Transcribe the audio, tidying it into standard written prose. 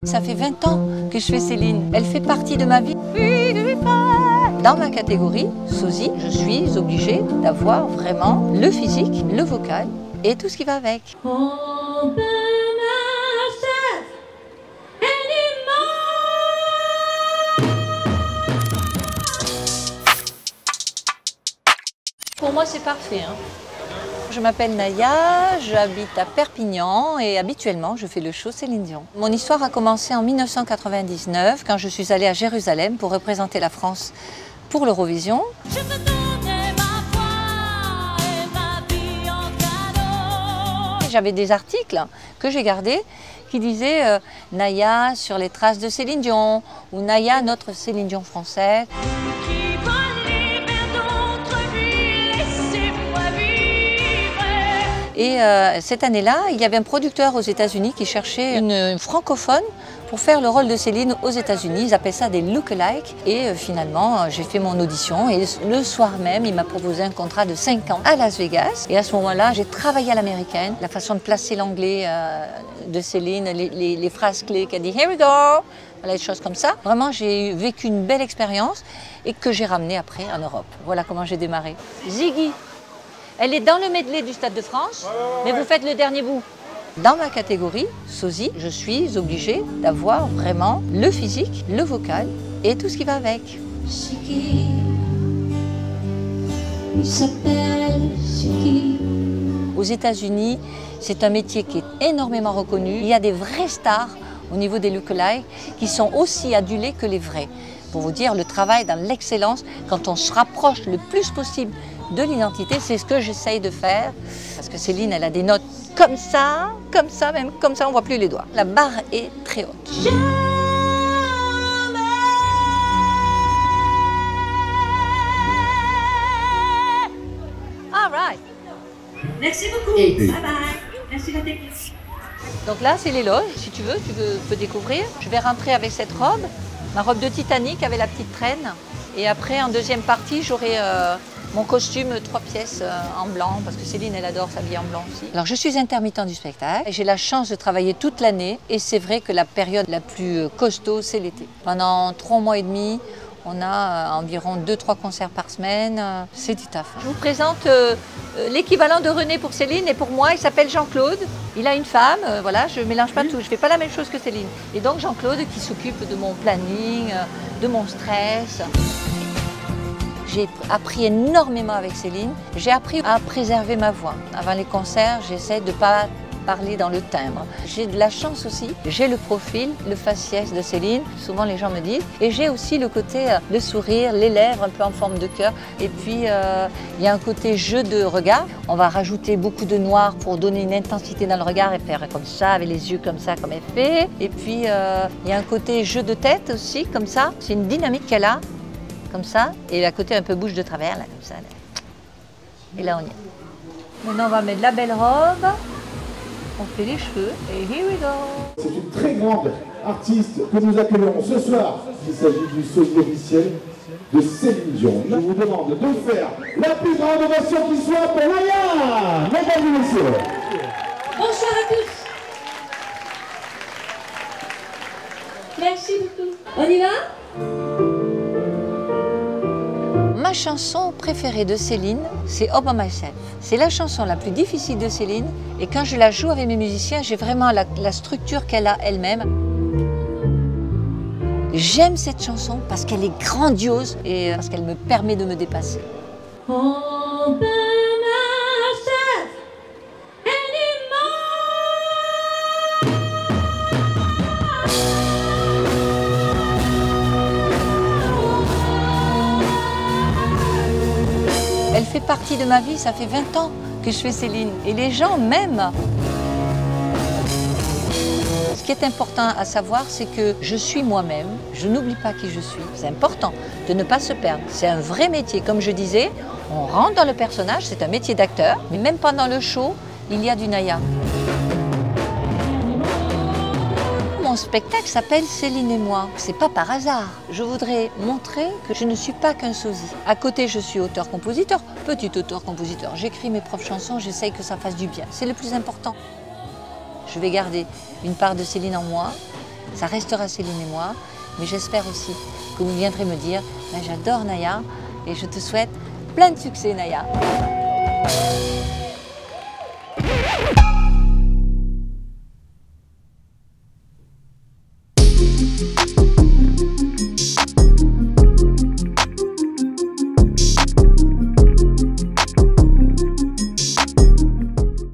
Ça fait 20 ans que je fais Céline. Elle fait partie de ma vie. Dans ma catégorie, sosie, je suis obligée d'avoir vraiment le physique, le vocal et tout ce qui va avec. Pour moi, c'est parfait. Je m'appelle Naya, j'habite à Perpignan et habituellement, je fais le show Céline Dion. Mon histoire a commencé en 1999 quand je suis allée à Jérusalem pour représenter la France pour l'Eurovision. J'avais des articles que j'ai gardés qui disaient Naya sur les traces de Céline Dion ou Naya, notre Céline Dion française. Et cette année-là, il y avait un producteur aux États-Unis qui cherchait une francophone pour faire le rôle de Céline aux États-Unis. Ils appellent ça des look-alike. Et finalement, j'ai fait mon audition et le soir même, il m'a proposé un contrat de 5 ans à Las Vegas. Et à ce moment-là, j'ai travaillé à l'américaine. La façon de placer l'anglais de Céline, les phrases clés qu'elle dit « Here we go ». Voilà, des choses comme ça. Vraiment, j'ai vécu une belle expérience et que j'ai ramenée après en Europe. Voilà comment j'ai démarré. Ziggy. Elle est dans le medley du Stade de France, mais vous faites le dernier bout. Dans ma catégorie, sosie, je suis obligée d'avoir vraiment le physique, le vocal et tout ce qui va avec. Aux États-Unis, c'est un métier qui est énormément reconnu. Il y a des vraies stars au niveau des look-alike qui sont aussi adulés que les vrais. Pour vous dire, le travail dans l'excellence, quand on se rapproche le plus possible de l'identité, c'est ce que j'essaye de faire. Parce que Céline, elle a des notes comme ça, même comme ça, on ne voit plus les doigts. La barre est très haute. All right. Merci beaucoup. Bye bye. Merci la technique. Donc là, c'est l'éloge. Si tu veux, tu peux découvrir. Je vais rentrer avec cette robe, ma robe de Titanic avec la petite traîne. Et après, en deuxième partie, j'aurai mon costume 3 pièces en blanc, parce que Céline, elle adore s'habiller en blanc aussi. Alors, je suis intermittent du spectacle. J'ai la chance de travailler toute l'année. Et c'est vrai que la période la plus costaud, c'est l'été. Pendant 3 mois et demi, on a environ 2-3 concerts par semaine. C'est du taf. Je vous présente l'équivalent de René pour Céline. Et pour moi, il s'appelle Jean-Claude. Il a une femme. Voilà, je ne mélange pas tout. Je ne fais pas la même chose que Céline. Et donc, Jean-Claude qui s'occupe de mon planning, de mon stress. J'ai appris énormément avec Céline. J'ai appris à préserver ma voix. Avant les concerts, j'essaie de ne pas parler dans le timbre. J'ai de la chance aussi. J'ai le profil, le faciès de Céline. Souvent, les gens me disent. Et j'ai aussi le côté, le sourire, les lèvres un peu en forme de cœur. Et puis, il y a un côté jeu de regard. On va rajouter beaucoup de noir pour donner une intensité dans le regard et faire comme ça, avec les yeux comme ça, comme elle fait. Et puis, il y a un côté jeu de tête aussi, comme ça. C'est une dynamique qu'elle a. Comme ça, et la côté un peu bouche de travers, là, comme ça. Là. Et là, on y est. Maintenant, on va mettre la belle robe, on fait les cheveux, et here we go. C'est une très grande artiste que nous accueillons ce soir. Il s'agit du sosie officiel de Céline Dion. Je vous demande de faire la plus grande ovation qui soit pour Naya, mesdames et messieurs. Bonsoir à tous. Merci beaucoup. On y va? Ma chanson préférée de Céline, c'est All By Myself. C'est la chanson la plus difficile de Céline et quand je la joue avec mes musiciens, j'ai vraiment la structure qu'elle a elle-même. J'aime cette chanson parce qu'elle est grandiose et parce qu'elle me permet de me dépasser. All by myself Elle fait partie de ma vie, ça fait 20 ans que je fais Céline. Et les gens m'aiment. Ce qui est important à savoir, c'est que je suis moi-même. Je n'oublie pas qui je suis. C'est important de ne pas se perdre. C'est un vrai métier. Comme je disais, on rentre dans le personnage, c'est un métier d'acteur. Mais même pendant le show, il y a du Naya. Mon spectacle s'appelle Céline et moi. C'est pas par hasard. Je voudrais montrer que je ne suis pas qu'un sosie. À côté, je suis auteur-compositeur, petit auteur-compositeur. J'écris mes propres chansons, j'essaye que ça fasse du bien. C'est le plus important. Je vais garder une part de Céline en moi Ça restera Céline et moi, mais j'espère aussi que vous viendrez me dire ben, j'adore Naya et je te souhaite plein de succès Naya.